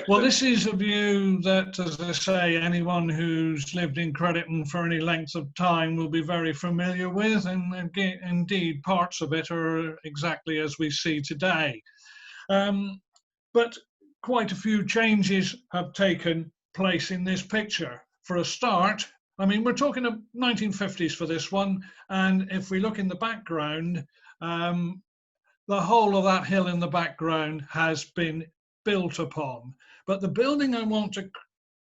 Well, this is a view that, as I say, anyone who's lived in Crediton for any length of time will be very familiar with, and indeed parts of it are exactly as we see today. But quite a few changes have taken place in this picture. For a start, I mean, we're talking of 1950s for this one, and if we look in the background, the whole of that hill in the background has been built upon. But the building I want to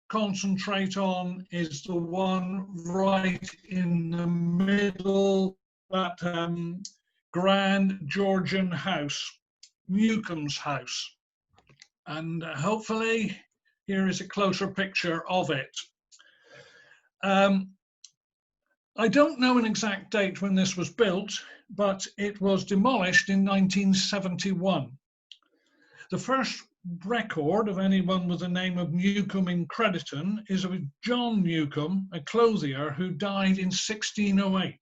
concentrate on is the one right in the middle, that grand Georgian house, Newcombe's house. And hopefully here is a closer picture of it. I don't know an exact date when this was built, but it was demolished in 1971. The first record of anyone with the name of Newcombe in Crediton is of John Newcombe, a clothier who died in 1608.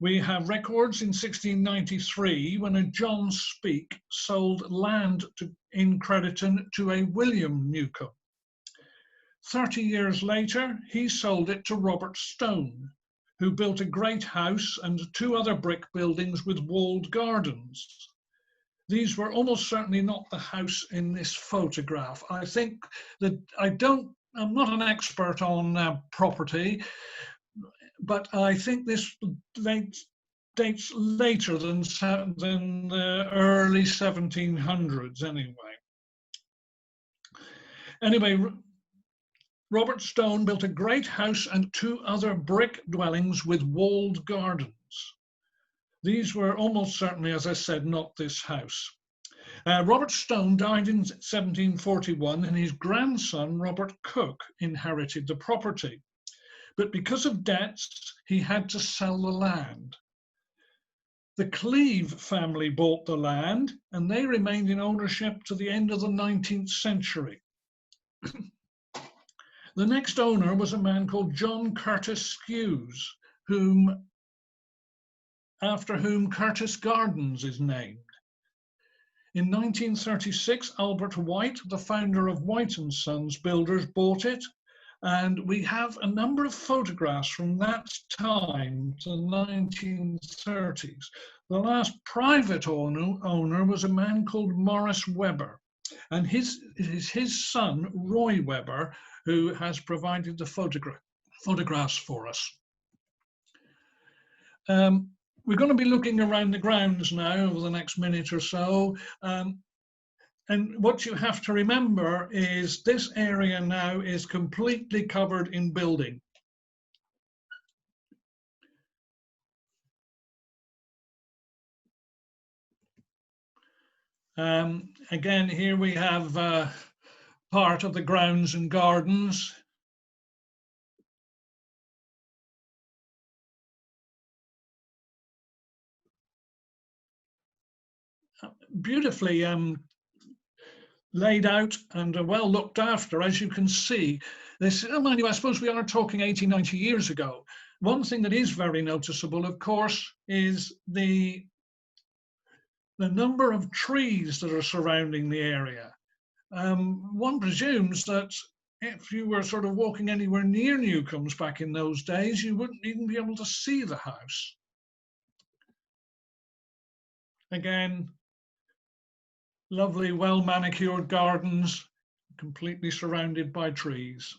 We have records in 1693 when a John Speke sold land in Crediton to a William Newcombe. 30 years later, he sold it to Robert Stone, who built a great house and 2 other brick buildings with walled gardens. These were almost certainly not the house in this photograph. I think that I'm not an expert on property, but I think this dates later than the early 1700s anyway. Robert Stone built a great house and 2 other brick dwellings with walled gardens. These were almost certainly, as I said, not this house. Robert Stone died in 1741 and his grandson, Robert Cook, inherited the property. But because of debts, he had to sell the land. The Cleeve family bought the land and they remained in ownership to the end of the 19th century. The next owner was a man called John Curtis Skews, after whom Curtis Gardens is named. In 1936, Albert White, the founder of White & Sons Builders, bought it, and we have a number of photographs from that time to the 1930s. The last private owner was a man called Morris Webber, and it is his son, Roy Webber, who has provided the photographs for us. We're going to be looking around the grounds now over the next minute or so. And what you have to remember is this area now is completely covered in building. Again, here we have part of the grounds and gardens. Beautifully laid out and well looked after, as you can see. This, mind you, I suppose we are talking 80, 90 years ago. One thing that is very noticeable, of course, is the number of trees that are surrounding the area. One presumes that if you were sort of walking anywhere near Newcombes back in those days, you wouldn't even be able to see the house. Again, lovely, well-manicured gardens, completely surrounded by trees.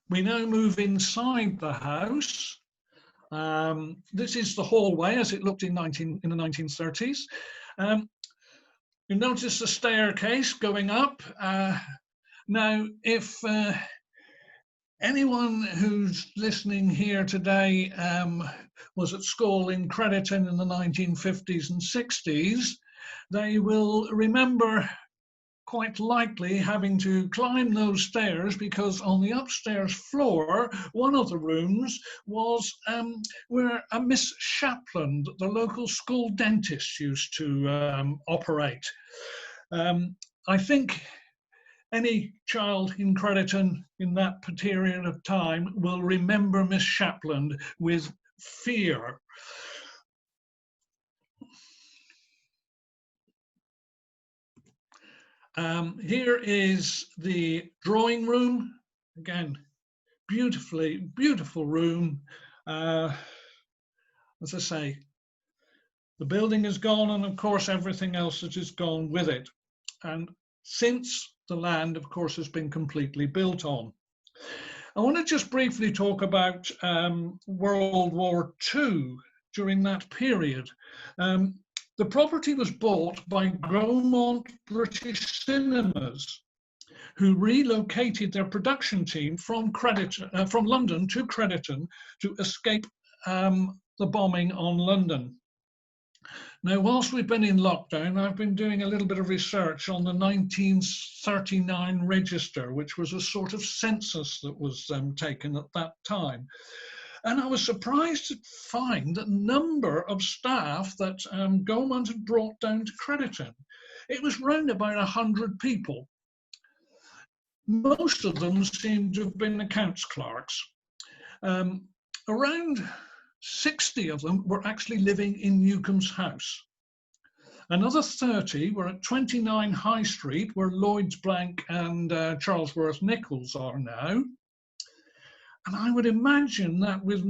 We now move inside the house. This is the hallway as it looked in the 1930s. You notice the staircase going up. Now, if anyone who's listening here today was at school in Crediton in the 1950s and 60s, they will remember quite likely having to climb those stairs, because on the upstairs floor, one of the rooms was where a Miss Shapland, the local school dentist, used to operate. I think any child in Crediton in that period of time will remember Miss Shapland with fear. Here is the drawing room. Again, beautiful room. As I say, the building is gone, and of course everything else that is gone with it. And since the land, of course, has been completely built on. I want to just briefly talk about World War II during that period. The property was bought by Gaumont British Cinemas, who relocated their production team from London to Crediton to escape the bombing on London. Now, whilst we've been in lockdown, I've been doing a little bit of research on the 1939 register, which was a sort of census that was taken at that time. And I was surprised to find the number of staff that Gaumont had brought down to Crediton. It was round about 100 people. Most of them seemed to have been accounts clerks. Around 60 of them were actually living in Newcombe's house. Another 30 were at 29 High Street, where Lloyds Blank and Charlesworth Nichols are now. And I would imagine that with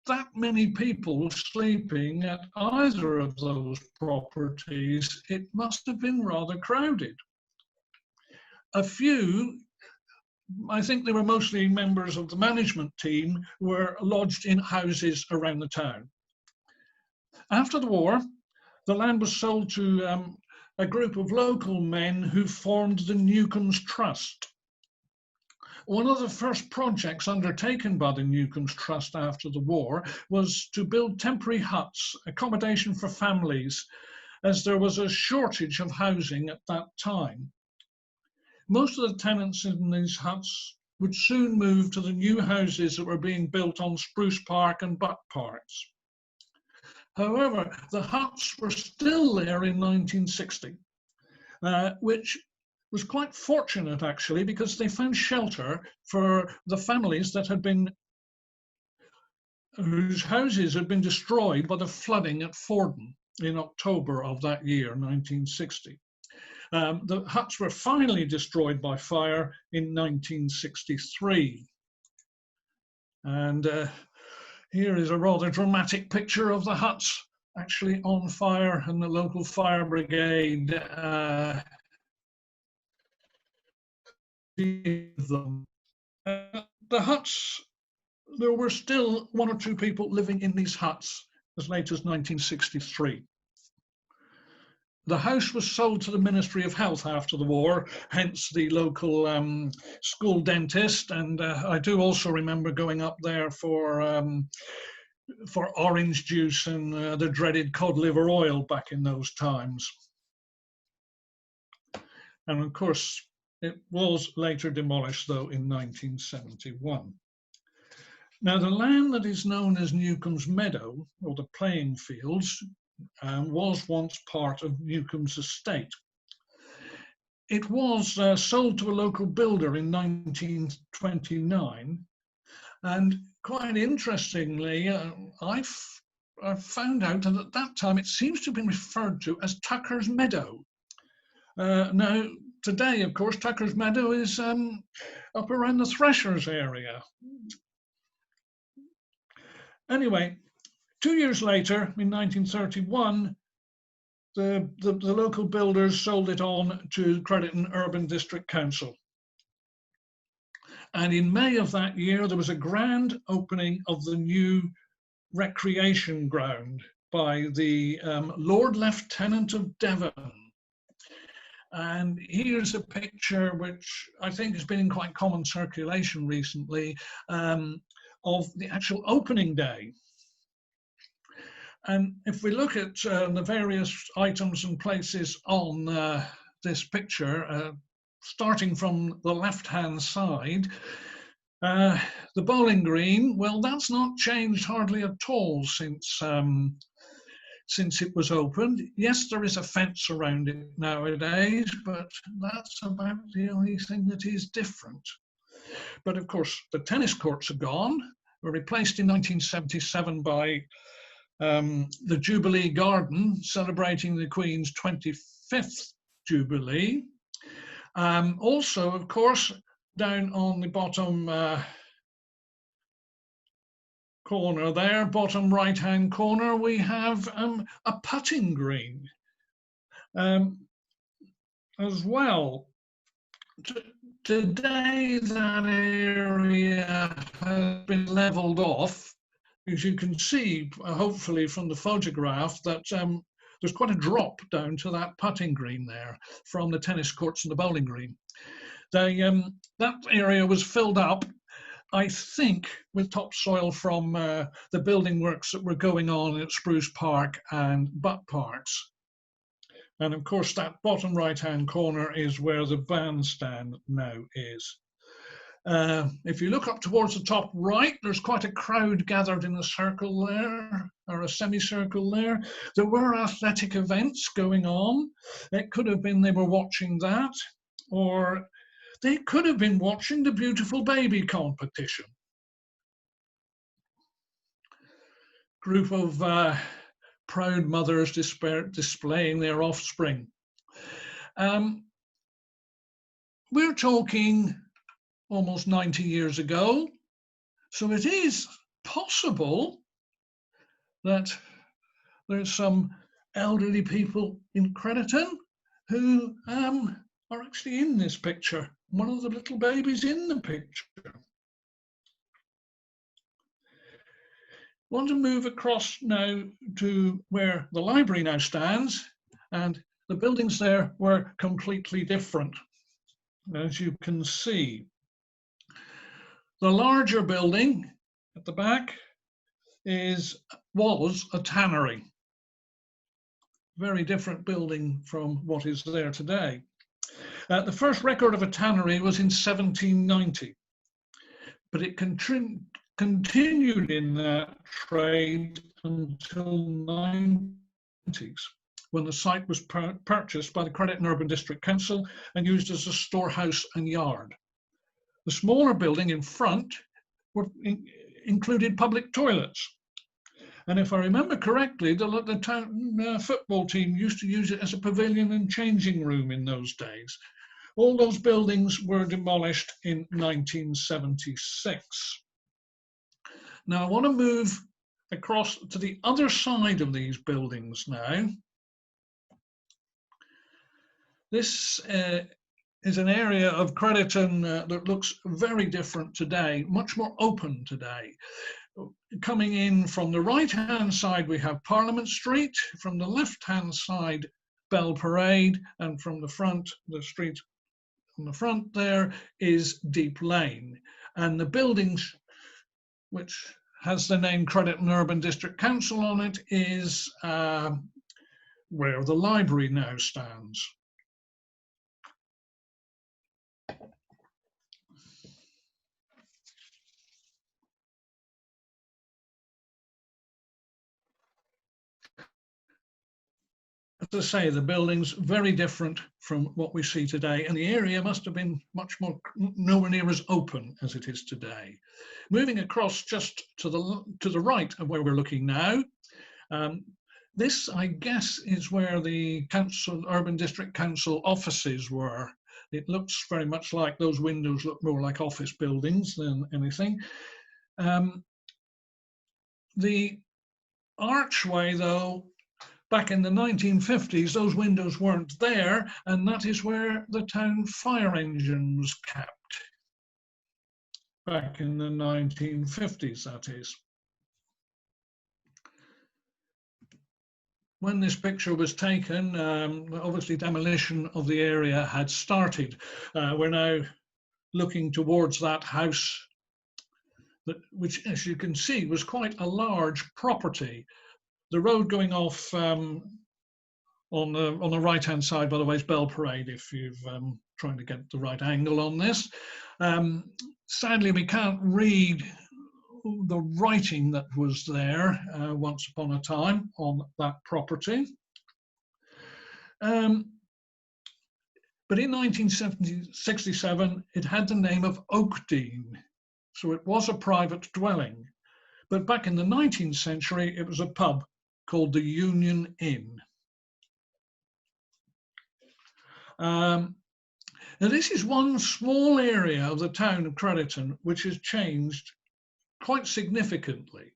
that many people sleeping at either of those properties, it must have been rather crowded. A few, I think they were mostly members of the management team, were lodged in houses around the town. After the war, the land was sold to a group of local men who formed the Newcombes Trust. One of the first projects undertaken by the Newcombes Trust after the war was to build temporary huts, accommodation for families, as there was a shortage of housing at that time. Most of the tenants in these huts would soon move to the new houses that were being built on Spruce Park and Butt Parks. However, the huts were still there in 1960, which was quite fortunate actually, because they found shelter for the families that had been, whose houses had been destroyed by the flooding at Fordham in October of that year, 1960. The huts were finally destroyed by fire in 1963. And here is a rather dramatic picture of the huts actually on fire, and the local fire brigade them. The huts, there were still one or two people living in these huts as late as 1963. The house was sold to the Ministry of Health after the war, hence the local school dentist. And I do also remember going up there for orange juice and the dreaded cod liver oil back in those times. And of course, it was later demolished, though, in 1971. Now, the land that is known as Newcombes Meadow, or the playing fields, was once part of Newcombes estate. It was sold to a local builder in 1929, and quite interestingly, I found out that at that time it seems to have been referred to as Tucker's Meadow. Now, today, of course, Tucker's Meadow is up around the Threshers area. Anyway, 2 years later, in 1931, the local builders sold it on to Crediton Urban District Council. And in May of that year, there was a grand opening of the new recreation ground by the Lord Lieutenant of Devon. And here's a picture which I think has been in quite common circulation recently of the actual opening day. And if we look at the various items and places on this picture, starting from the left-hand side, the bowling green, well, that's not changed hardly at all since it was opened. Yes, there is a fence around it nowadays, but that's about the only thing that is different. But of course, the tennis courts are gone, were replaced in 1977 by the Jubilee Garden, celebrating the Queen's 25th Jubilee. Also, of course, down on the bottom corner there, bottom right-hand corner, we have a putting green as well. Today, that area has been levelled off. As you can see, hopefully from the photograph, that there's quite a drop down to that putting green there from the tennis courts and the bowling green. That area was filled up, I think, with topsoil from the building works that were going on at Spruce Park and Butt Parks. And of course, that bottom right-hand corner is where the bandstand now is. If you look up towards the top right, there's quite a crowd gathered in a circle there, or a semicircle there. There were athletic events going on. It could have been they were watching that, or they could have been watching the beautiful baby competition. Group of proud mothers displaying their offspring. We're talking almost 90 years ago, so it is possible that there's some elderly people in Crediton who are actually in this picture. One of the little babies in the picture. Want to move across now to where the library now stands, and the buildings there were completely different, as you can see. The larger building at the back was a tannery. Very different building from what is there today. The first record of a tannery was in 1790, but it continued in that trade until the 90s, when the site was purchased by the Crediton Urban District Council and used as a storehouse and yard. The smaller building in front included public toilets. And if I remember correctly, the town football team used to use it as a pavilion and changing room in those days. All those buildings were demolished in 1976. Now I want to move across to the other side of these buildings now. This is an area of Crediton that looks very different today, much more open today. Coming in from the right-hand side, we have Parliament Street. From the left-hand side, Bell Parade. And from the front, the street on the front there is Deep Lane. And the buildings, which has the name Crediton Urban District Council on it, is where the library now stands. As I say, the building's very different from what we see today, and the area must have been much more, nowhere near as open as it is today. Moving across just to the right of where we're looking now, this, I guess, is where the Urban District Council offices were. It looks very much like those windows look more like office buildings than anything. The archway, though, back in the 1950s, those windows weren't there, and that is where the town fire engine was kept. Back in the 1950s, that is. When this picture was taken, obviously demolition of the area had started. We're now looking towards that house, which, as you can see, was quite a large property. The road going off on the right-hand side, by the way, is Bell Parade, if you've trying to get the right angle on this. Sadly, we can't read the writing that was there once upon a time on that property. But in 1967, it had the name of Oakdean, so it was a private dwelling. But back in the 19th century, it was a pub called the Union Inn. Now, this is one small area of the town of Crediton which has changed quite significantly.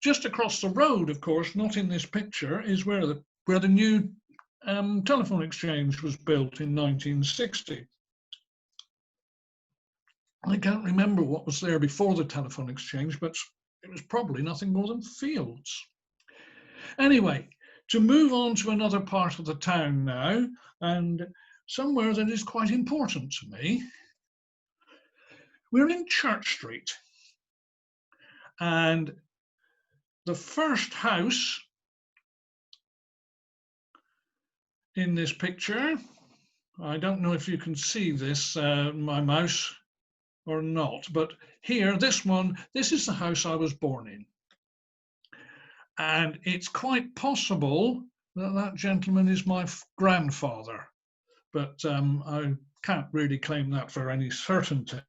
Just across the road, of course, not in this picture, is where the new telephone exchange was built in 1960. I can't remember what was there before the telephone exchange, but it was probably nothing more than fields. Anyway, to move on to another part of the town now, and somewhere that is quite important to me. We're in Church Street, and the first house in this picture, I don't know if you can see this, my mouse, or not, but here, this is the house I was born in. And it's quite possible that that gentleman is my grandfather, but I can't really claim that for any certainty.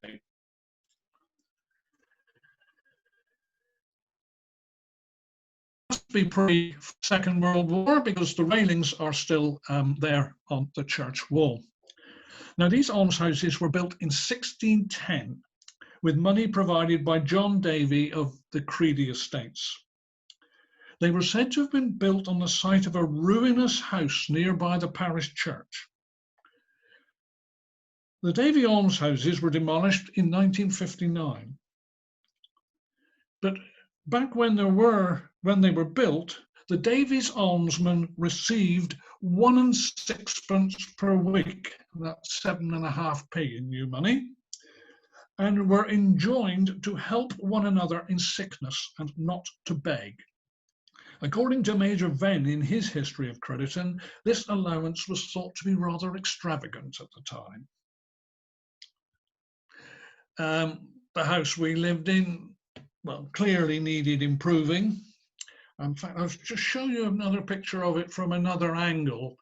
Must be pre-Second World War because the railings are still there on the church wall. Now, these almshouses were built in 1610 with money provided by John Davy of the Crediton estates. They were said to have been built on the site of a ruinous house nearby the parish church. The Davy almshouses were demolished in 1959. But back when they were built, the Davies almsmen received 1 6d per week, that's 7.5p in new money, and were enjoined to help one another in sickness and not to beg. According to Major Venn in his history of Crediton, this allowance was thought to be rather extravagant at the time. The house we lived in, well, clearly needed improving. In fact, I'll just show you another picture of it from another angle.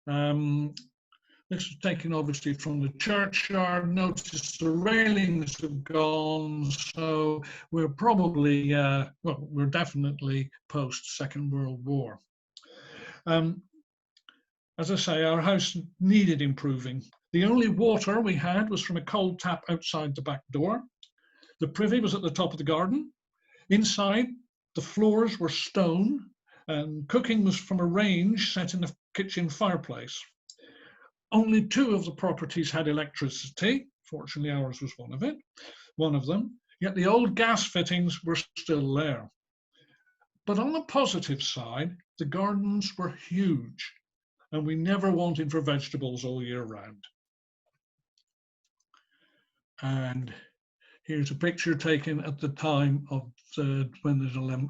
This is taken obviously from the churchyard. Notice the railings have gone, so we're probably, well, we're definitely post-Second World War. As I say, our house needed improving. The only water we had was from a cold tap outside the back door. The privy was at the top of the garden. Inside, the floors were stone, and cooking was from a range set in the kitchen fireplace. Only 2 of the properties had electricity. Fortunately, ours was one of them, yet the old gas fittings were still there. But on the positive side, the gardens were huge, and we never wanted for vegetables all year round. And here's a picture taken at the time of when the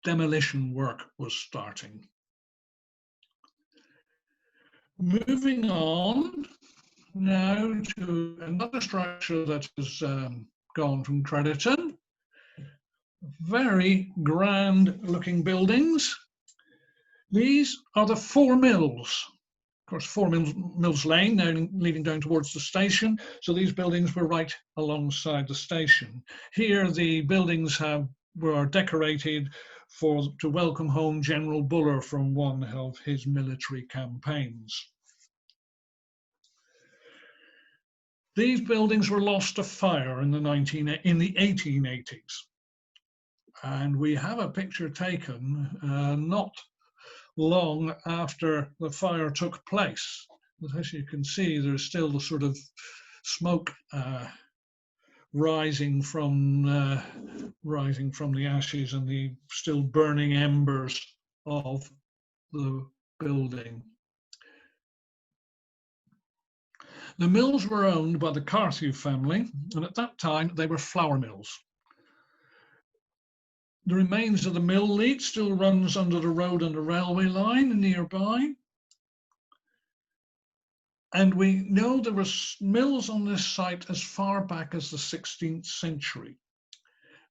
demolition work was starting. Moving on now to another structure that has gone from Crediton. Very grand looking buildings. These are the 4 mills. Of course, 4 Mills Lane, now leading down towards the station. So these buildings were right alongside the station. Here the buildings were decorated to welcome home General Buller from one of his military campaigns. These buildings were lost to fire in the 1880s. And we have a picture taken not long after the fire took place. But as you can see, there's still the sort of smoke rising from the ashes and the still burning embers of the building. The mills were owned by the Carthew family, and at that time they were flour mills. The remains of the mill lead still runs under the road and the railway line nearby. And we know there were mills on this site as far back as the 16th century,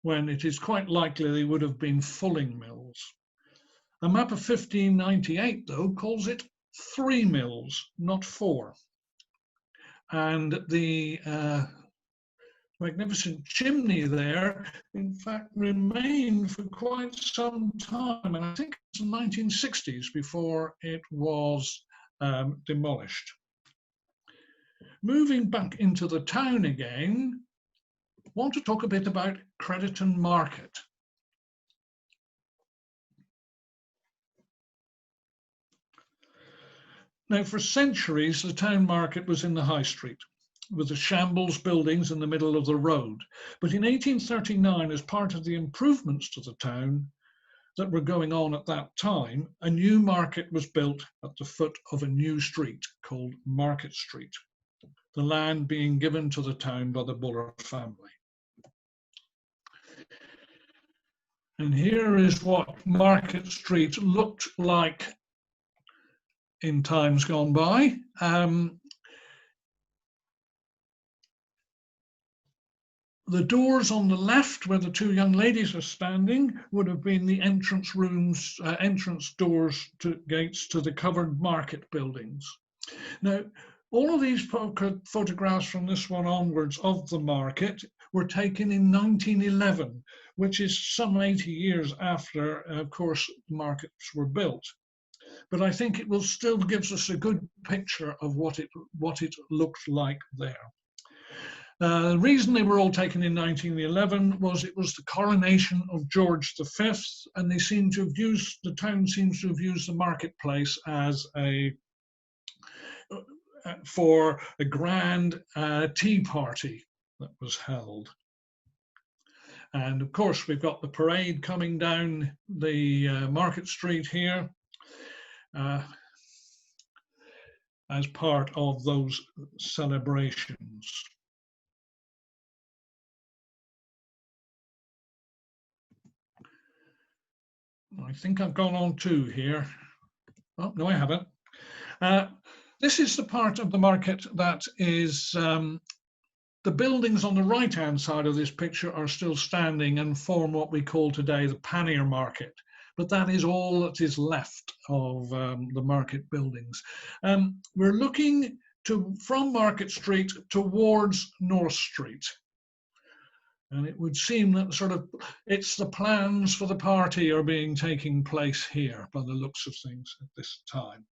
when it is quite likely they would have been fulling mills. A map of 1598, though, calls it 3 mills, not 4. And the magnificent chimney there, in fact, remained for quite some time, and I think it's the 1960s before it was demolished. Moving back into the town again, I want to talk a bit about Crediton Market. Now, for centuries, the town market was in the high street, with the shambles buildings in the middle of the road. But in 1839, as part of the improvements to the town that were going on at that time, a new market was built at the foot of a new street called Market Street, the land being given to the town by the Buller family. And here is what Market Street looked like in times gone by. The doors on the left, where the two young ladies are standing, would have been the entrance rooms, entrance doors to gates to the covered market buildings. Now, all of these photographs from this one onwards of the market were taken in 1911, which is some 80 years after, of course, the markets were built. But I think it will still gives us a good picture of what it looked like there. The reason they were all taken in 1911 was it was the coronation of George V, and they seem to have used, the town seems to have used the marketplace as for a grand tea party that was held. And of course, we've got the parade coming down the Market Street here as part of those celebrations. I think I've gone on two here. Oh, no, I haven't. This is the part of the market that is, the buildings on the right-hand side of this picture are still standing and form what we call today the pannier market. But that is all that is left of the market buildings. We're looking from Market Street towards North Street. And it would seem that it's the plans for the party are taking place here by the looks of things at this time.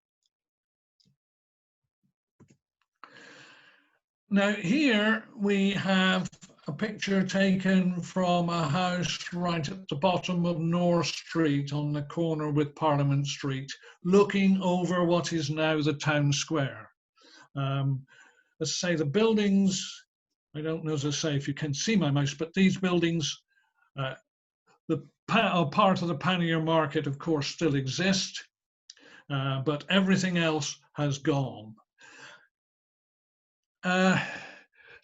Now here we have a picture taken from a house right at the bottom of North Street on the corner with Parliament Street, looking over what is now the town square. Let's say the buildings, I don't know, as I say, if you can see my mouse, but these buildings, are part of the pannier market, of course, still exist, but everything else has gone.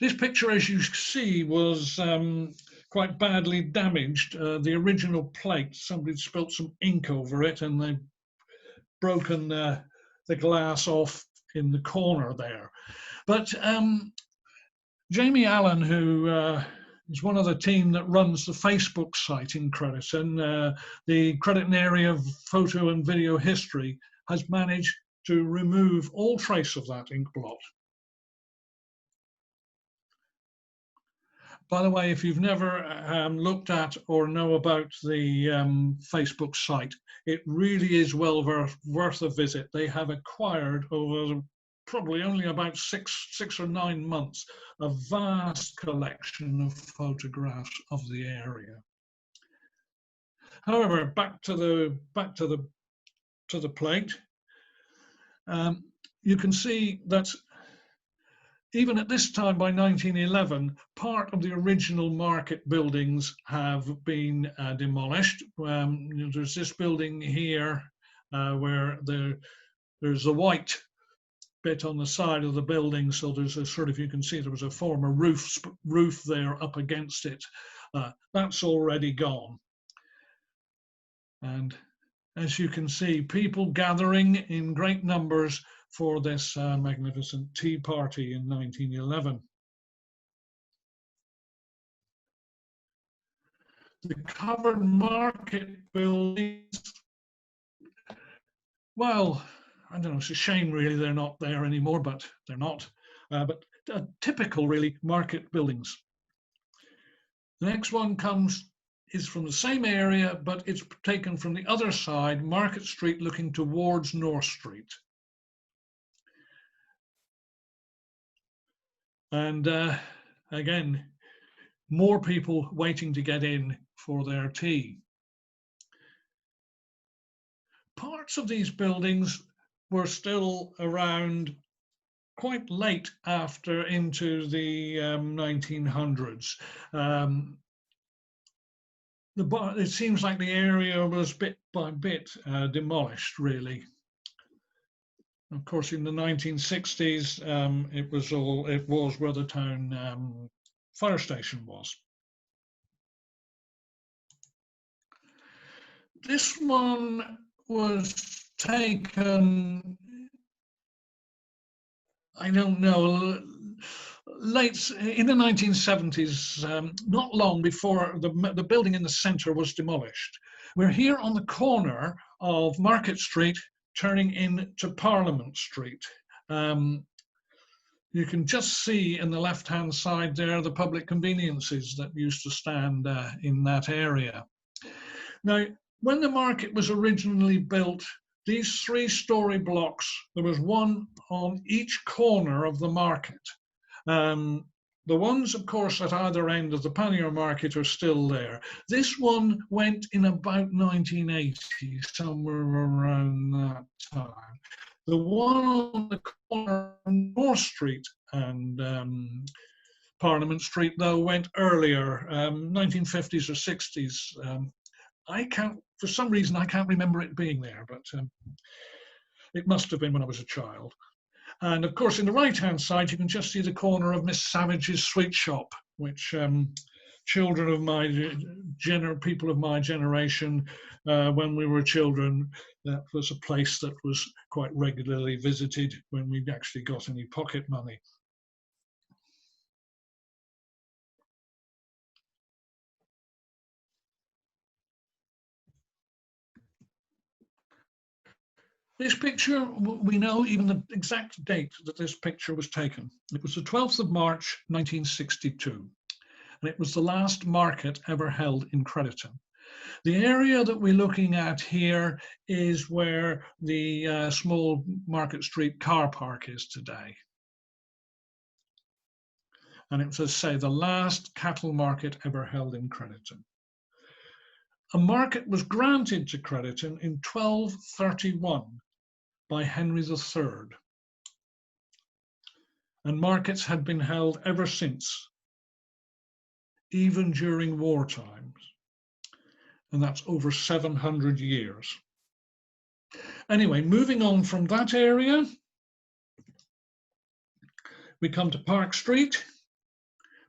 This picture, as you see, was quite badly damaged. The original plate, somebody spilt some ink over it and they've broken the glass off in the corner there. But Jamie Allen, who is one of the team that runs the Facebook site in Crediton, the Crediton Area of Photo and Video History, has managed to remove all trace of that ink blot. By the way, if you've never looked at or know about the Facebook site, it really is well worth a visit. They have acquired over probably only about six or 9 months, a vast collection of photographs of the area. However, back to the plate, you can see that even at this time, by 1911, part of the original market buildings have been demolished. There's this building here where there's a white bit on the side of the building, so there's a you can see there was a former roof there up against it. That's already gone. And as you can see, people gathering in great numbers for this magnificent tea party in 1911. The covered market buildings, well, I don't know, it's a shame really they're not there anymore, but they're not. But typical really market buildings. The next one is from the same area, but it's taken from the other side, Market Street looking towards North Street. And again, more people waiting to get in for their tea. Parts of these buildings were still around quite late after into the 1900s. It seems like the area was bit by bit demolished, really. Of course, in the 1960s, it was where the town fire station was. This one was taken, I don't know, late in the 1970s, not long before the building in the centre was demolished. We're here on the corner of Market Street, turning into Parliament Street. You can just see in the left-hand side there the public conveniences that used to stand in that area. Now, when the market was originally built, these three-storey blocks, there was one on each corner of the market. The ones, of course, at either end of the pannier market are still there. This one went in about 1980, somewhere around that time. The one on the corner of North Street and Parliament Street, though, went earlier, 1950s or 60s. I can't, for some reason, I can't remember it being there, but it must have been when I was a child. And of course, in the right-hand side, you can just see the corner of Miss Savage's sweet shop, which children of my people of my generation, when we were children, that was a place that was quite regularly visited when we actually got any pocket money. This picture, we know even the exact date that this picture was taken. It was the 12th of March, 1962, and it was the last market ever held in Crediton. The area that we're looking at here is where the small Market Street car park is today. And it was, as I say, the last cattle market ever held in Crediton. A market was granted to Crediton in 1231 by Henry III. And markets had been held ever since, even during war times. And that's over 700 years. Anyway, moving on from that area, we come to Park Street,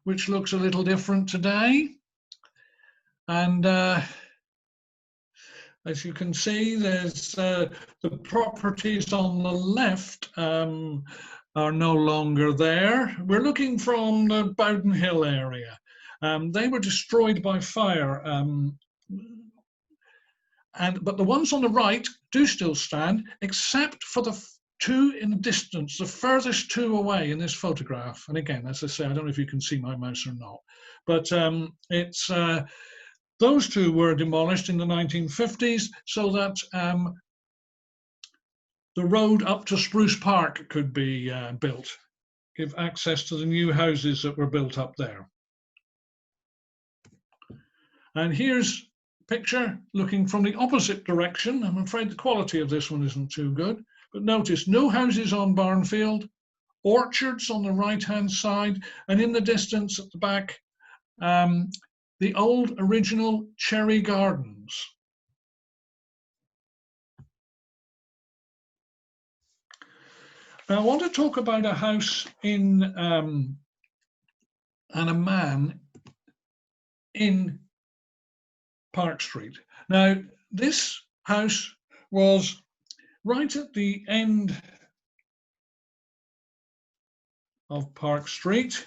which looks a little different today. And as you can see, there's the properties on the left are no longer there. We're looking from the Bowden Hill area. They were destroyed by fire. But the ones on the right do still stand, except for the two in the distance, the furthest two away in this photograph. And again, as I say, I don't know if you can see my mouse or not, but it's those two were demolished in the 1950s so that the road up to Spruce Park could be built, give access to the new houses that were built up there. And here's a picture looking from the opposite direction. I'm afraid the quality of this one isn't too good, but notice no houses on Barnfield, orchards on the right-hand side, and in the distance at the back, the old original cherry gardens. Now I want to talk about a house in and a man in Park Street. Now this house was right at the end of Park Street.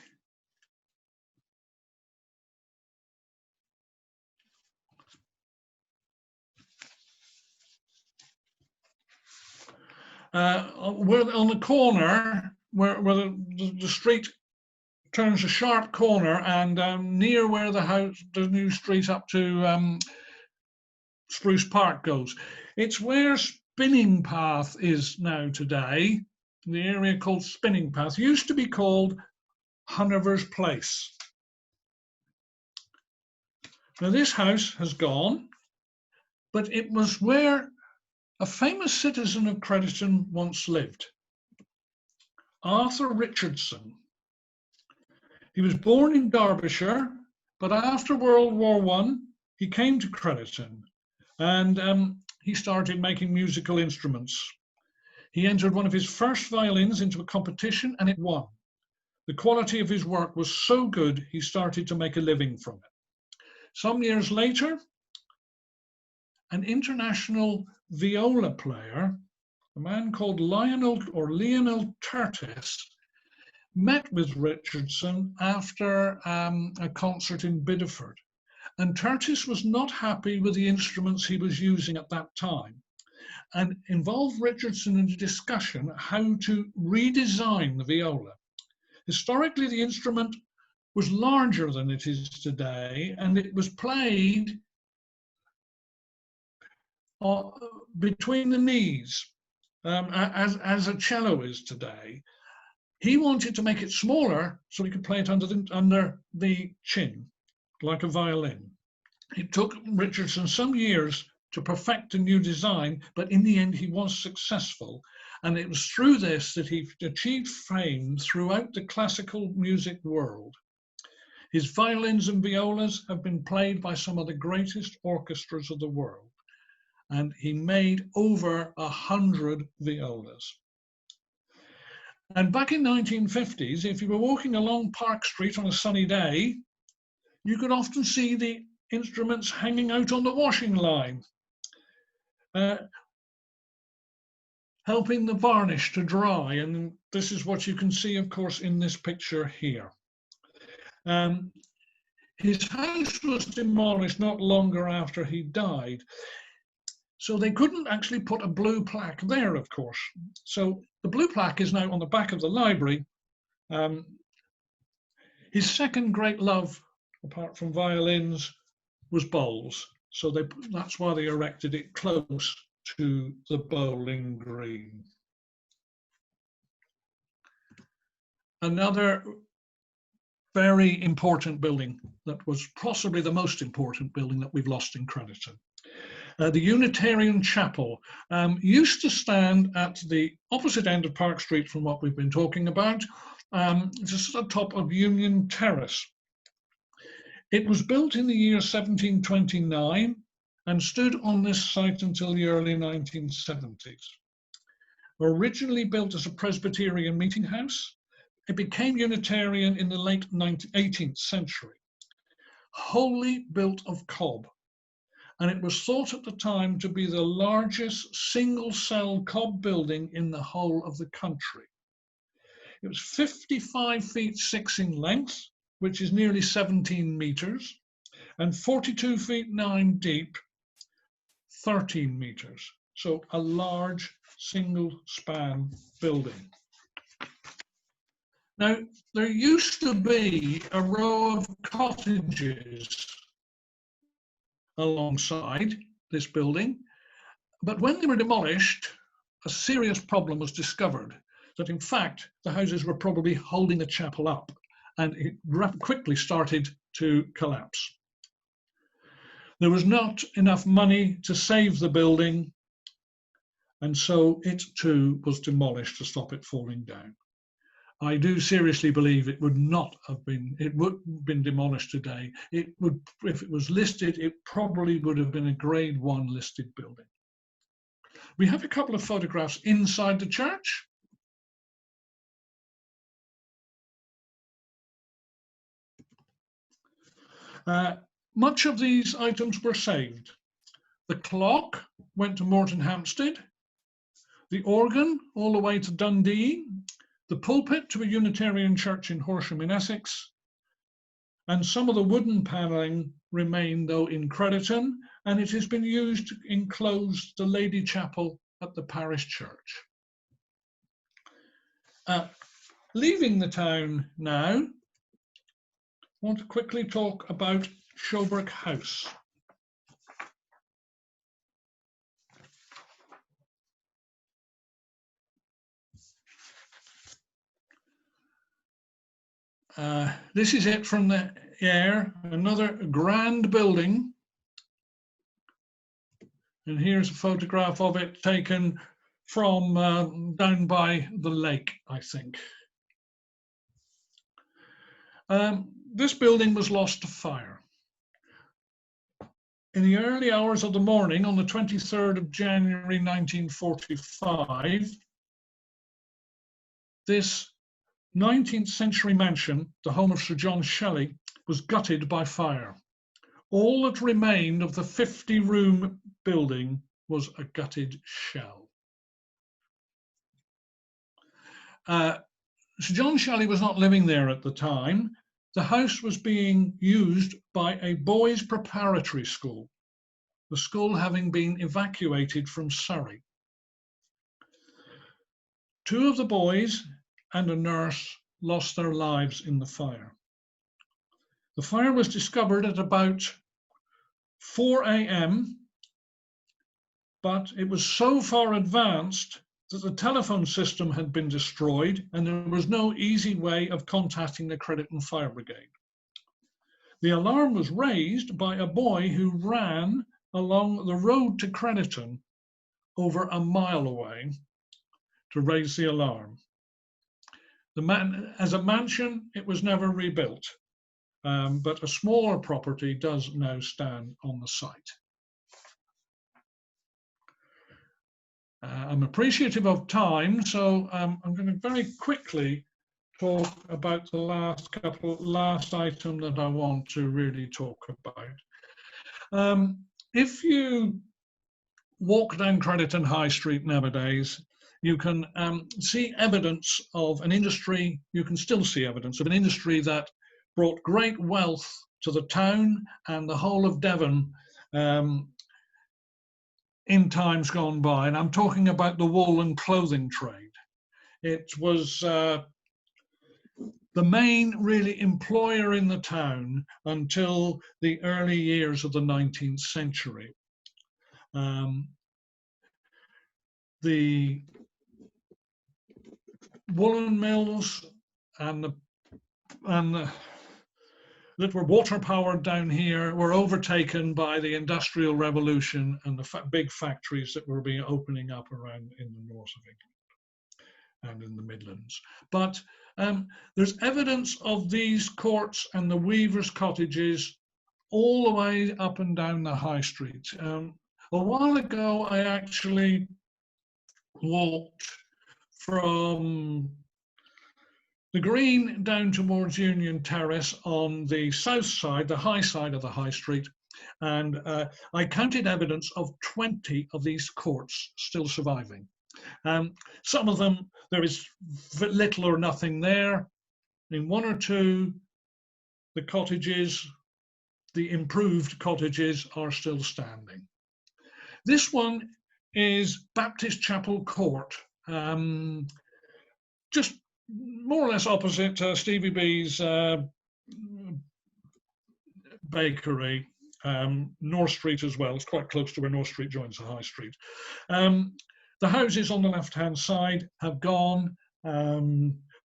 We're on the corner where the street turns a sharp corner, and near where the new street up to Spruce Park goes. It's where Spinning Path is now today. The area called Spinning Path used to be called Hanover's Place. Now this house has gone, but it was where a famous citizen of Crediton once lived, Arthur Richardson. He was born in Derbyshire, but after World War I, he came to Crediton and he started making musical instruments. He entered one of his first violins into a competition and it won. The quality of his work was so good, he started to make a living from it. Some years later, an international viola player, a man called Lionel Tertis, met with Richardson after a concert in Bideford. And Tertis was not happy with the instruments he was using at that time and involved Richardson in a discussion how to redesign the viola. Historically, the instrument was larger than it is today, and it was played between the knees, as a cello is today. He wanted to make it smaller so he could play it under the chin, like a violin. It took Richardson some years to perfect a new design, but in the end he was successful. And it was through this that he achieved fame throughout the classical music world. His violins and violas have been played by some of the greatest orchestras of the world. And he made over 100 violas. And back in 1950s, if you were walking along Park Street on a sunny day, you could often see the instruments hanging out on the washing line, helping the varnish to dry. And this is what you can see, of course, in this picture here. His house was demolished not longer after he died. So they couldn't actually put a blue plaque there, of course. So the blue plaque is now on the back of the library. His second great love, apart from violins, was bowls. So that's why they erected it close to the bowling green. Another very important building that was possibly the most important building that we've lost in Crediton. The Unitarian Chapel used to stand at the opposite end of Park Street from what we've been talking about, just at the top of Union Terrace. It was built in the year 1729 and stood on this site until the early 1970s. Originally built as a Presbyterian meeting house, it became Unitarian in the late 18th century. Wholly built of cob. And it was thought at the time to be the largest single-cell cob building in the whole of the country. It was 55 feet 6 in length, which is nearly 17 meters, and 42 feet 9 deep, 13 meters. So a large single-span building. Now, there used to be a row of cottages alongside this building, but when they were demolished, a serious problem was discovered, that in fact the houses were probably holding the chapel up, and it quickly started to collapse. There was not enough money to save the building, and so it too was demolished to stop it falling down. I do seriously believe it would not have been, it would have been demolished today. It would, if it was listed, it probably would have been a grade 1 listed building. We have a couple of photographs inside the church. Much of these items were saved. The clock went to Morton Hampstead, the organ all the way to Dundee, the pulpit to a Unitarian church in Horsham in Essex, and some of the wooden panelling remain though in Crediton, and it has been used to enclose the Lady Chapel at the parish church. Leaving the town now, I want to quickly talk about Showbrook House. This is it from the air, another grand building. And here's a photograph of it taken from down by the lake, I think. This building was lost to fire. In the early hours of the morning on the 23rd of January 1945, this 19th century mansion, the home of Sir John Shelley, was gutted by fire. All that remained of the 50-room building was a gutted shell. Sir John Shelley was not living there at the time. The house was being used by a boys' preparatory school, the school having been evacuated from Surrey. 2 of the boys and a nurse lost their lives in the fire. The fire was discovered at about 4 a.m., but it was so far advanced that the telephone system had been destroyed and there was no easy way of contacting the Crediton Fire Brigade. The alarm was raised by a boy who ran along the road to Crediton over a mile away to raise the alarm. As a mansion, it was never rebuilt, but a smaller property does now stand on the site. I'm appreciative of time, so I'm going to very quickly talk about the last item that I want to really talk about. If you walk down Crediton High Street nowadays, you can see evidence of an industry, you can still see evidence of an industry that brought great wealth to the town and the whole of Devon in times gone by. And I'm talking about the wool and clothing trade. It was the main really employer in the town until the early years of the 19th century. The woolen mills that were water powered down here were overtaken by the Industrial Revolution and the big factories that were being opening up around in the north of England and in the Midlands. But there's evidence of these courts and the weavers' cottages all the way up and down the high street. A while ago, I actually walked from the Green down towards Union Terrace on the south side, the high side of the high street, and I counted evidence of 20 of these courts still surviving. Some of them, there is little or nothing there. In 1 or 2, the cottages, the improved cottages, are still standing. This one is Baptist Chapel Court, just more or less opposite Stevie B's bakery, North Street as well. It's quite close to where North Street joins the High Street. The houses on the left-hand side have gone,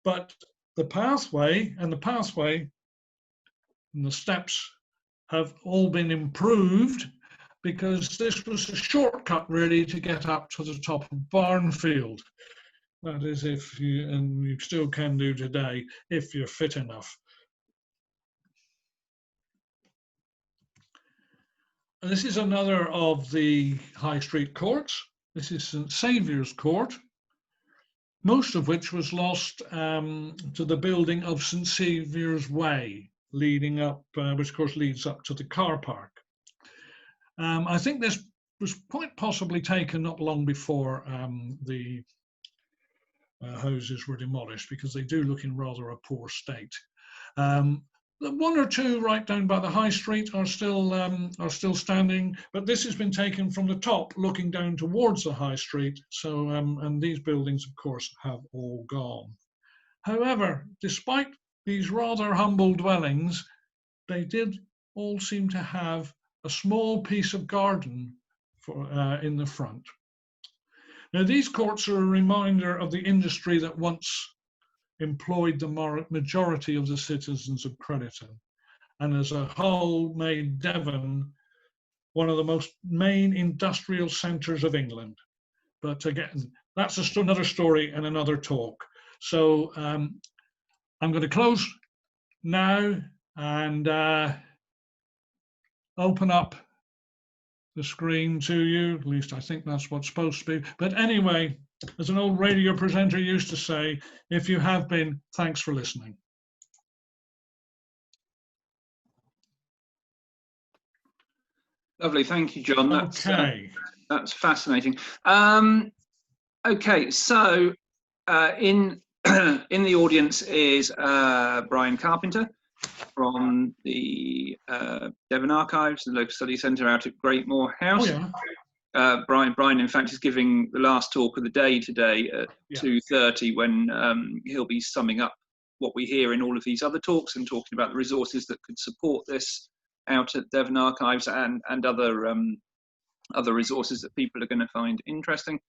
but the pathway and the steps have all been improved because this was a shortcut really to get up to the top of Barnfield. That is, if you, and you still can do today, if you're fit enough. And this is another of the High Street courts. This is St Saviour's Court, most of which was lost to the building of St Saviour's Way, leading up, which of course leads up to the car park. I think this was quite possibly taken not long before the houses were demolished, because they do look in rather a poor state. The 1 or 2 right down by the High Street are still standing, but this has been taken from the top, looking down towards the High Street. So, and these buildings, of course, have all gone. However, despite these rather humble dwellings, they did all seem to have a small piece of garden in the front. Now, these courts are a reminder of the industry that once employed the majority of the citizens of Crediton, and as a whole made Devon one of the most main industrial centres of England. But again, that's another story and another talk. So I'm going to close now and open up the screen to you. At least I think that's what's supposed to be. But anyway, as an old radio presenter used to say, if you have been, thanks for listening. Lovely, thank you, John. That's fascinating. Okay, so in the audience is Brian Carpenter from the Devon Archives, the Local Study Centre out at Greatmore House. Oh, yeah. Brian, in fact, is giving the last talk of the day today at 2:30, when he'll be summing up what we hear in all of these other talks and talking about the resources that could support this out at Devon Archives and other resources that people are going to find interesting.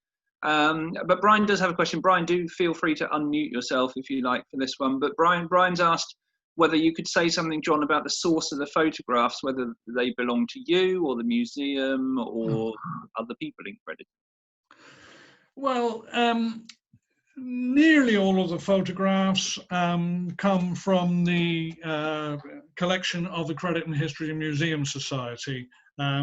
But Brian does have a question. Brian, do feel free to unmute yourself if you like for this one. But Brian's asked whether you could say something, John, about the source of the photographs, whether they belong to you or the museum or other people in Crediton. Well, nearly all of the photographs come from the collection of the Crediton History and Museum Society. A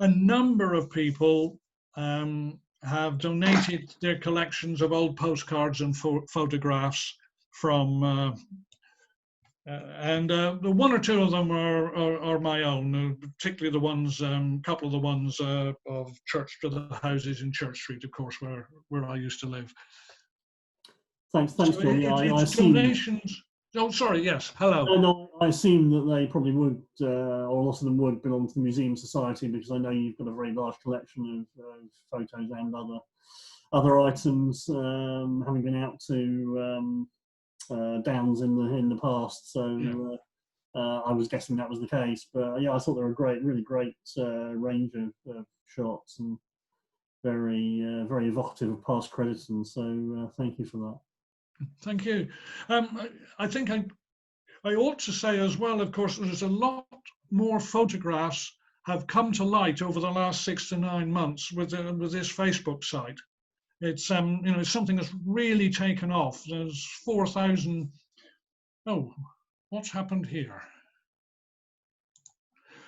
number of people have donated their collections of old postcards and photographs from, and the one or two of them are my own, particularly the ones, couple of the ones of Church to the Houses in Church Street, of course, where I used to live. Thanks, So John. it's I assume donations. Oh, sorry. Yes. Hello. No, I assume that they probably would, or a lot of them would, belong to the Museum Society, because I know you've got a very large collection of photos and other items, having been out to Downs in the past. So I was guessing that was the case. But yeah, I thought they were a really great range of shots and very evocative of past Crediton. So thank you for that. Thank you. I think I ought to say as well, of course, there's a lot more photographs have come to light over the last 6 to 9 months with this Facebook site. It's it's something that's really taken off. There's 4,000. Oh, what's happened here?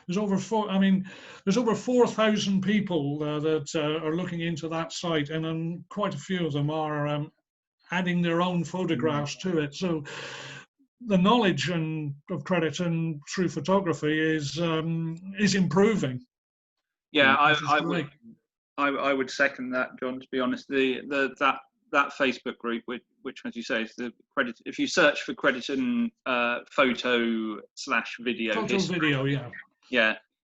There's over 4,000 people that are looking into that site, and quite a few of them are adding their own photographs to it. So the knowledge of Crediton through photography is improving. Yeah, I would second that, John. To be honest, that Facebook group, which as you say is the Crediton. If you search for Crediton photo/video history,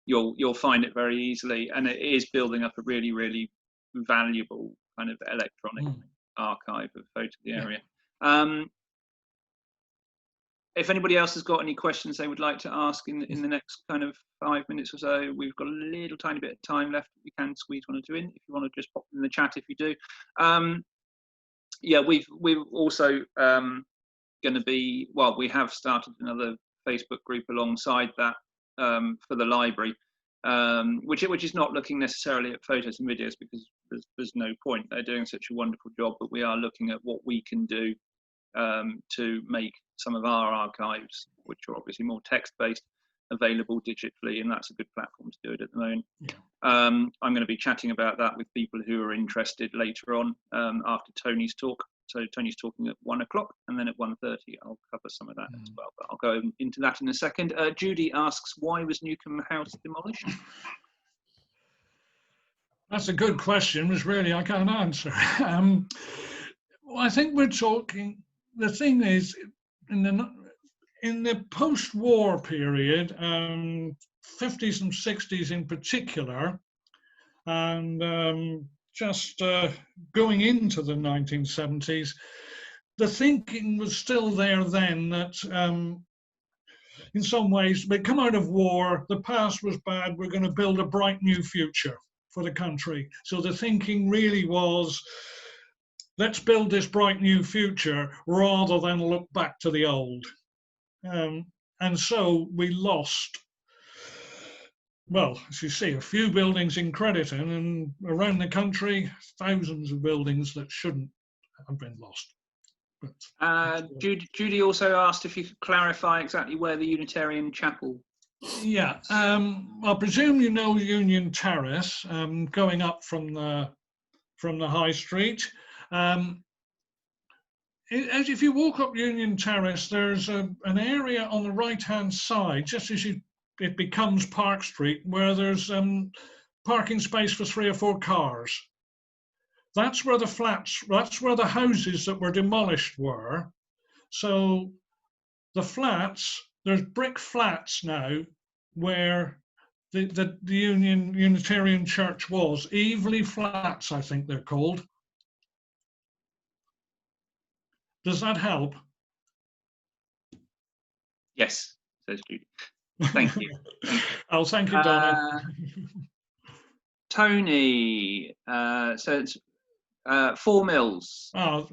you'll find it very easily, and it is building up a really valuable kind of electronic archive of photo of the area. If anybody else has got any questions they would like to ask in the next kind of 5 minutes or so, we've got a little tiny bit of time left. We can squeeze one or two in if you want to just pop them in the chat if you do. We've also going to be, well, we have started another Facebook group alongside that for the library, which is not looking necessarily at photos and videos, because there's no point. They're doing such a wonderful job, but we are looking at what we can do to make some of our archives, which are obviously more text-based, available digitally, and that's a good platform to do it at the moment. I'm going to be chatting about that with people who are interested later on after Tony's talk. So Tony's talking at 1 o'clock, and then at 1:30 I'll cover some of that as well, but I'll go into that in a second. Judy asks, why was Newcombe House demolished? That's a good question, which really I can't answer. Well, I think we're talking, the thing is, in the post-war period, 50s and 60s in particular, and just going into the 1970s, the thinking was still there then that in some ways, we come out of war, the past was bad, we're going to build a bright new future for the country. So the thinking really was let's build this bright new future rather than look back to the old. And so we lost, well, as you see, a few buildings in Crediton, and around the country, thousands of buildings that shouldn't have been lost. But, Judy also asked if you could clarify exactly where the Unitarian Chapel. Yeah, I presume you know Union Terrace, going up from the High Street. If you walk up Union Terrace, there's an area on the right-hand side, just as it becomes Park Street, where there's parking space for 3 or 4 cars. That's where the houses that were demolished were. So the flats, there's brick flats now where the Unitarian Church was. Evely Flats, I think they're called. Does that help? Yes, says Judy. Thank you. Oh, thank you, Donna. Tony, so it's 4 mills. Oh,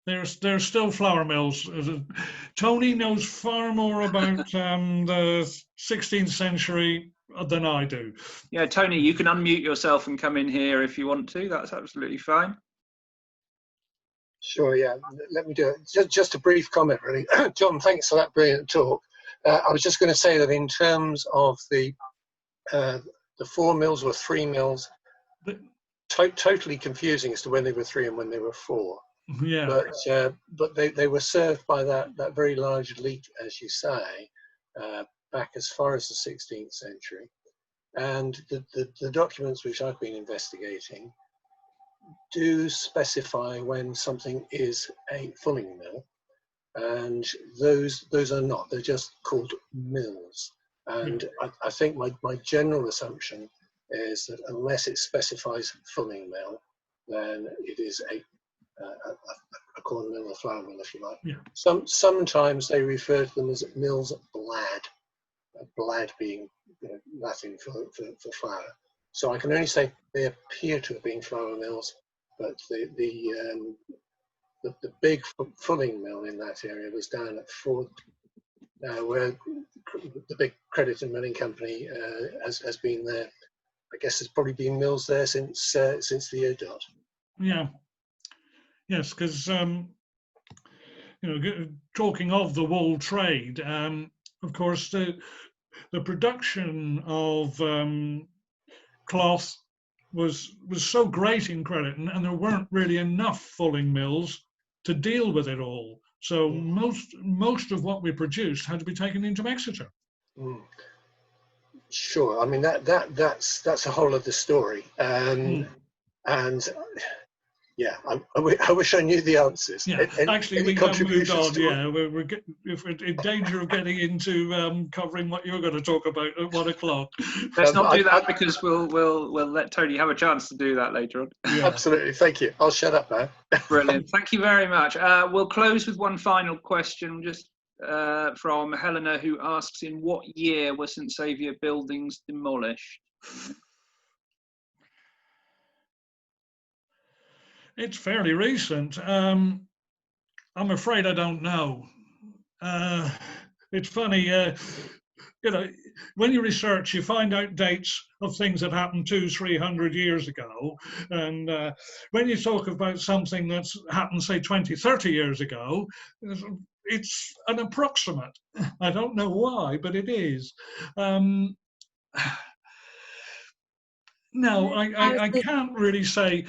they're still flour mills. Tony knows far more about the 16th century than I do. Yeah, Tony, you can unmute yourself and come in here if you want to. That's absolutely fine. Sure, yeah, let me do it. Just a brief comment, really. John, thanks for that brilliant talk. I was just going to say that in terms of the 4 mills or 3 mills, totally confusing as to when they were 3 and when they were 4. Yeah. But they were served by that very large leak, as you say, back as far as the 16th century. And the documents which I've been investigating do specify when something is a fulling mill, and those are not. They're just called mills. And I think my general assumption is that unless it specifies fulling mill, then it is a corn mill or flour mill, if you like. Yeah. Sometimes they refer to them as mills blad, blad being Latin for flour. So I can only say they appear to have been flour mills, but the big fulling mill in that area was down at Ford, where the big Crediton milling company has been there. I guess there's probably been mills there since the year dot. Yeah. Yes, because talking of the wool trade, of course the production of cloth was so great in Crediton, and there weren't really enough fulling mills to deal with it all. So most of what we produced had to be taken into Exeter. Mm. Sure. I mean that's a whole other story. And yeah, I wish I knew the answers. Yeah, actually, we have moved on. Yeah, we're in danger of getting into covering what you're going to talk about at 1 o'clock. Let's not do that, because we'll let Tony have a chance to do that later on. Yeah. Absolutely, thank you. I'll shut up now. Brilliant, thank you very much. We'll close with one final question, just from Helena, who asks, in what year were St Saviour buildings demolished? It's fairly recent. I'm afraid I don't know. It's funny, when you research, you find out dates of things that happened 200-300 years ago. And when you talk about something that's happened, say, 20-30 years ago, it's an approximate. I don't know why, but it is. No, I can't really say.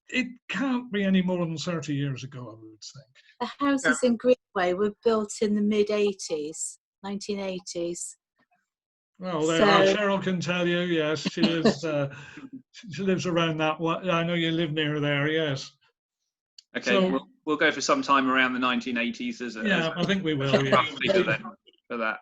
It can't be any more than 30 years ago, I would think. The houses in Greenway were built in the mid-80s, 1980s. Well, Cheryl can tell you, yes, she lives, she lives around that way. I know you live near there, yes. Okay, so, we'll go for some time around the 1980s. I think we will. Yeah. For that.